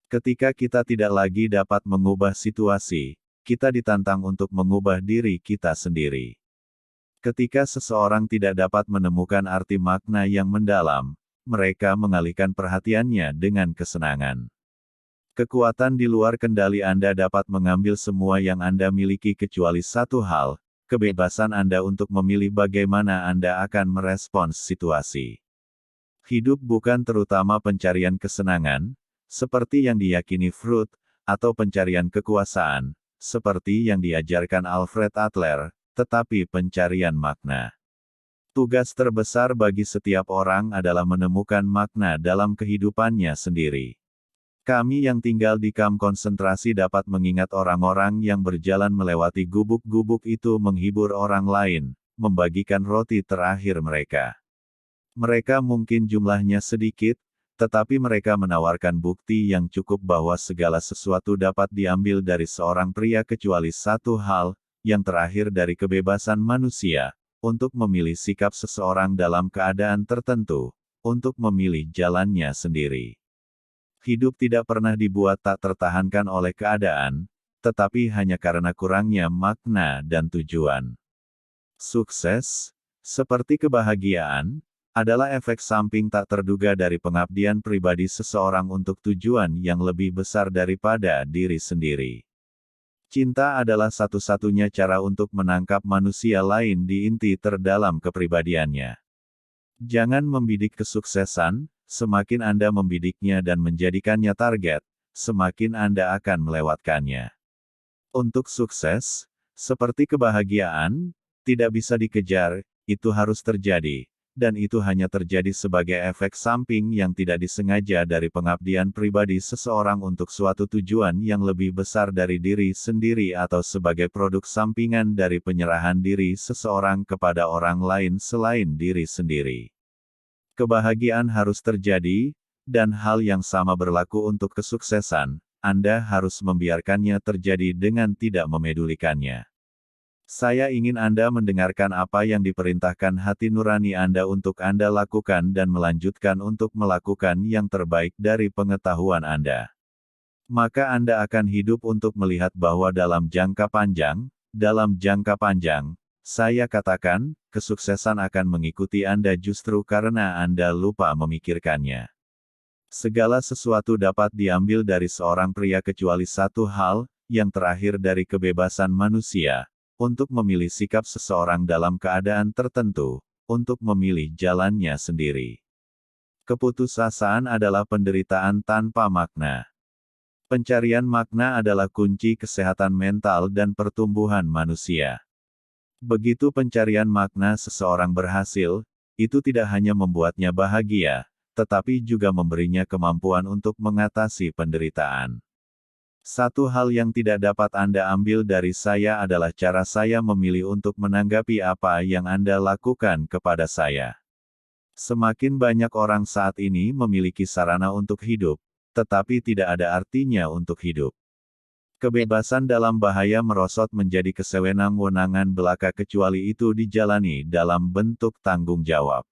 Ketika kita tidak lagi dapat mengubah situasi, kita ditantang untuk mengubah diri kita sendiri. Ketika seseorang tidak dapat menemukan arti makna yang mendalam, mereka mengalihkan perhatiannya dengan kesenangan. Kekuatan di luar kendali Anda dapat mengambil semua yang Anda miliki kecuali satu hal, kebebasan Anda untuk memilih bagaimana Anda akan merespons situasi. Hidup bukan terutama pencarian kesenangan, seperti yang diyakini Freud, atau pencarian kekuasaan, seperti yang diajarkan Alfred Adler, tetapi pencarian makna. Tugas terbesar bagi setiap orang adalah menemukan makna dalam kehidupannya sendiri. Kami yang tinggal di kamp konsentrasi dapat mengingat orang-orang yang berjalan melewati gubuk-gubuk itu menghibur orang lain, membagikan roti terakhir mereka. Mereka mungkin jumlahnya sedikit, tetapi mereka menawarkan bukti yang cukup bahwa segala sesuatu dapat diambil dari seorang pria kecuali satu hal, yang terakhir dari kebebasan manusia, untuk memilih sikap seseorang dalam keadaan tertentu, untuk memilih jalannya sendiri. Hidup tidak pernah dibuat tak tertahankan oleh keadaan, tetapi hanya karena kurangnya makna dan tujuan. Sukses, seperti kebahagiaan, adalah efek samping tak terduga dari pengabdian pribadi seseorang untuk tujuan yang lebih besar daripada diri sendiri. Cinta adalah satu-satunya cara untuk menangkap manusia lain di inti terdalam kepribadiannya. Jangan membidik kesuksesan, semakin Anda membidiknya dan menjadikannya target, semakin Anda akan melewatkannya. Untuk sukses, seperti kebahagiaan, tidak bisa dikejar, itu harus terjadi. Dan itu hanya terjadi sebagai efek samping yang tidak disengaja dari pengabdian pribadi seseorang untuk suatu tujuan yang lebih besar dari diri sendiri atau sebagai produk sampingan dari penyerahan diri seseorang kepada orang lain selain diri sendiri. Kebahagiaan harus terjadi, dan hal yang sama berlaku untuk kesuksesan, Anda harus membiarkannya terjadi dengan tidak memedulikannya. Saya ingin Anda mendengarkan apa yang diperintahkan hati nurani Anda untuk Anda lakukan dan melanjutkan untuk melakukan yang terbaik dari pengetahuan Anda. Maka Anda akan hidup untuk melihat bahwa dalam jangka panjang, saya katakan, kesuksesan akan mengikuti Anda justru karena Anda lupa memikirkannya. Segala sesuatu dapat diambil dari seorang pria kecuali satu hal, yang terakhir dari kebebasan manusia, untuk memilih sikap seseorang dalam keadaan tertentu, untuk memilih jalannya sendiri. Keputusasaan adalah penderitaan tanpa makna. Pencarian makna adalah kunci kesehatan mental dan pertumbuhan manusia. Begitu pencarian makna seseorang berhasil, itu tidak hanya membuatnya bahagia, tetapi juga memberinya kemampuan untuk mengatasi penderitaan. Satu hal yang tidak dapat Anda ambil dari saya adalah cara saya memilih untuk menanggapi apa yang Anda lakukan kepada saya. Semakin banyak orang saat ini memiliki sarana untuk hidup, tetapi tidak ada artinya untuk hidup. Kebebasan dalam bahaya merosot menjadi kesewenang-wenangan belaka kecuali itu dijalani dalam bentuk tanggung jawab.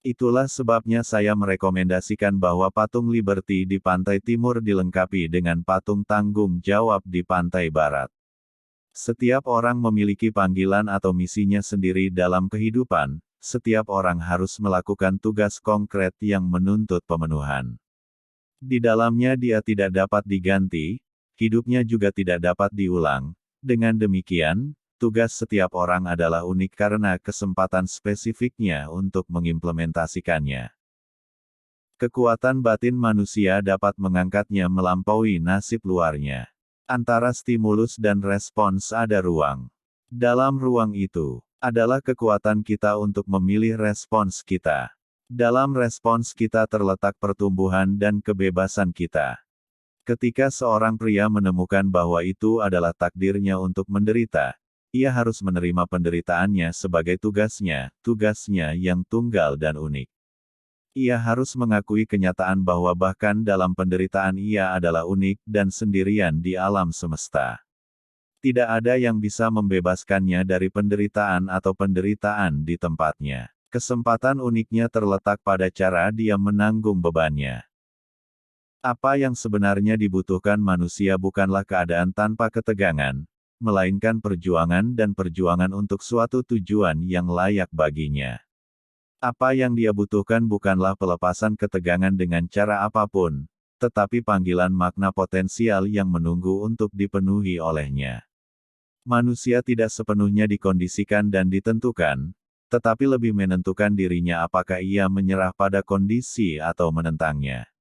Itulah sebabnya saya merekomendasikan bahwa patung Liberty di pantai timur dilengkapi dengan patung tanggung jawab di pantai barat. Setiap orang memiliki panggilan atau misinya sendiri dalam kehidupan, setiap orang harus melakukan tugas konkret yang menuntut pemenuhan. Di dalamnya dia tidak dapat diganti, hidupnya juga tidak dapat diulang. Dengan demikian, tugas setiap orang adalah unik karena kesempatan spesifiknya untuk mengimplementasikannya. Kekuatan batin manusia dapat mengangkatnya melampaui nasib luarnya. Antara stimulus dan respons ada ruang. Dalam ruang itu, adalah kekuatan kita untuk memilih respons kita. Dalam respons kita terletak pertumbuhan dan kebebasan kita. Ketika seorang pria menemukan bahwa itu adalah takdirnya untuk menderita, ia harus menerima penderitaannya sebagai tugasnya yang tunggal dan unik. Ia harus mengakui kenyataan bahwa bahkan dalam penderitaan ia adalah unik dan sendirian di alam semesta. Tidak ada yang bisa membebaskannya dari penderitaan atau penderitaan di tempatnya. Kesempatan uniknya terletak pada cara dia menanggung bebannya. Apa yang sebenarnya dibutuhkan manusia bukanlah keadaan tanpa ketegangan, melainkan perjuangan dan perjuangan untuk suatu tujuan yang layak baginya. Apa yang dia butuhkan bukanlah pelepasan ketegangan dengan cara apapun, tetapi panggilan makna potensial yang menunggu untuk dipenuhi olehnya. Manusia tidak sepenuhnya dikondisikan dan ditentukan, tetapi lebih menentukan dirinya apakah ia menyerah pada kondisi atau menentangnya.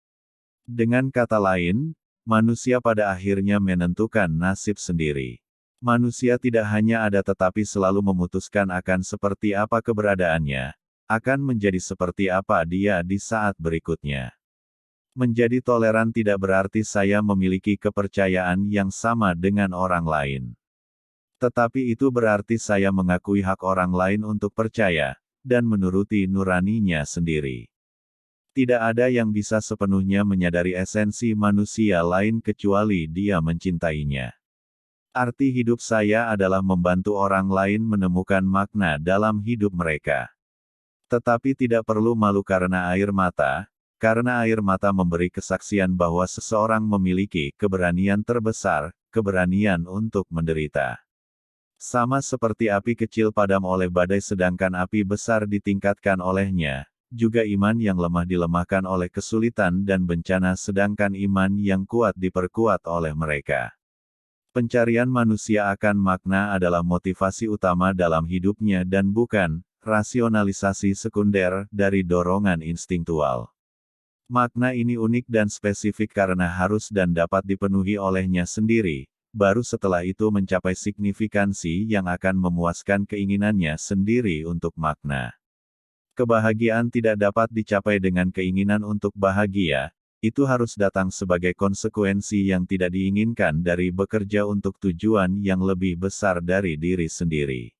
Dengan kata lain, manusia pada akhirnya menentukan nasib sendiri. Manusia tidak hanya ada tetapi selalu memutuskan akan seperti apa keberadaannya, akan menjadi seperti apa dia di saat berikutnya. Menjadi toleran tidak berarti saya memiliki kepercayaan yang sama dengan orang lain. Tetapi itu berarti saya mengakui hak orang lain untuk percaya, dan menuruti nuraninya sendiri. Tidak ada yang bisa sepenuhnya menyadari esensi manusia lain kecuali dia mencintainya. Arti hidup saya adalah membantu orang lain menemukan makna dalam hidup mereka. Tetapi tidak perlu malu karena air mata memberi kesaksian bahwa seseorang memiliki keberanian terbesar, keberanian untuk menderita. Sama seperti api kecil padam oleh badai sedangkan api besar ditingkatkan olehnya, juga iman yang lemah dilemahkan oleh kesulitan dan bencana sedangkan iman yang kuat diperkuat oleh mereka. Pencarian manusia akan makna adalah motivasi utama dalam hidupnya dan bukan rasionalisasi sekunder dari dorongan instingtual. Makna ini unik dan spesifik karena harus dan dapat dipenuhi olehnya sendiri, baru setelah itu mencapai signifikansi yang akan memuaskan keinginannya sendiri untuk makna. Kebahagiaan tidak dapat dicapai dengan keinginan untuk bahagia, itu harus datang sebagai konsekuensi yang tidak diinginkan dari bekerja untuk tujuan yang lebih besar dari diri sendiri.